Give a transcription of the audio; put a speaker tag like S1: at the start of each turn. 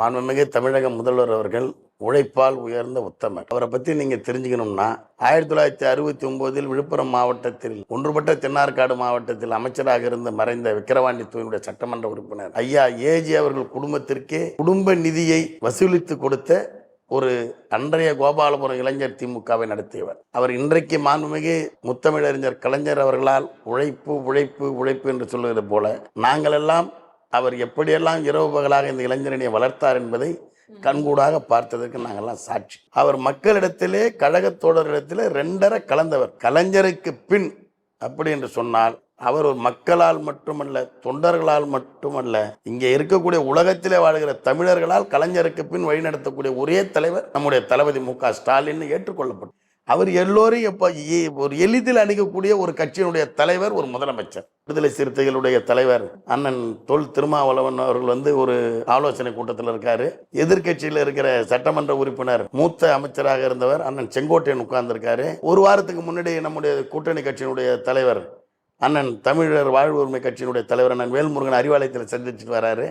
S1: மாண்புமிகு தமிழக முதல்வர் அவர்கள் உழைப்பால் உயர்ந்த உத்தமர். அவரை பற்றி நீங்கள் தெரிஞ்சுக்கணும்னா 1969 விழுப்புரம் மாவட்டத்தில் ஒன்றுபட்ட தென்னார்காடு மாவட்டத்தில் அமைச்சராக இருந்து மறைந்த விக்கிரவாண்டி தொகுதியுடைய சட்டமன்ற உறுப்பினர் ஐயா ஏஜி அவர்கள் குடும்பத்திற்கே குடும்ப நிதியை வசூலித்து கொடுத்த ஒரு அன்றைய கோபாலபுரம் இளைஞர் திமுகவை நடத்தியவர். அவர் இன்றைக்கு மாண்புமிகு முத்தமிழறிஞர் கலைஞர் அவர்களால் உழைப்பு உழைப்பு உழைப்பு என்று சொல்லுவது போல நாங்களெல்லாம் அவர் எப்படியெல்லாம் இரவு பகலாக இந்த இளைஞரணியை வளர்த்தார் என்பதை கண்கூடாக பார்த்ததற்கு நாங்கள்லாம் சாட்சி. அவர் மக்களிடத்திலே கழக தோழர்களிடத்திலே 2.5 கலந்தவர். கலைஞருக்கு பின் அப்படி என்று சொன்னால் அவர் ஒரு மக்களால் மட்டுமல்ல, தொண்டர்களால் மட்டுமல்ல, இங்கே இருக்கக்கூடிய உலகத்திலே வாழ்கிற தமிழர்களால் கலைஞருக்கு பின் வழிநடத்தக்கூடிய ஒரே தலைவர் நம்முடைய தளபதி மு.க. ஸ்டாலின் ஏற்றுக்கொள்ளப்பட்டார். அவர் எல்லோரையும் எப்போ ஒரு எளிதில் அணுகக்கூடிய ஒரு கட்சியினுடைய தலைவர், ஒரு முதலமைச்சர். விடுதலை சிறுத்தைகளுடைய தலைவர் அண்ணன் தொல் திருமாவளவன் அவர்கள் ஒரு ஆலோசனை கூட்டத்தில் இருக்காரு. எதிர்கட்சியில் இருக்கிற சட்டமன்ற உறுப்பினர் மூத்த அமைச்சராக இருந்தவர் அண்ணன் செங்கோட்டையன் உட்கார்ந்திருக்காரு. ஒரு வாரத்துக்கு முன்னாடி நம்முடைய கூட்டணி கட்சியினுடைய தலைவர் அண்ணன் தமிழர் வாழ்வு உரிமை கட்சியினுடைய தலைவர் அண்ணன் வேல்முருகன் அறிவாலயத்தில் சந்திச்சுட்டு வராரு.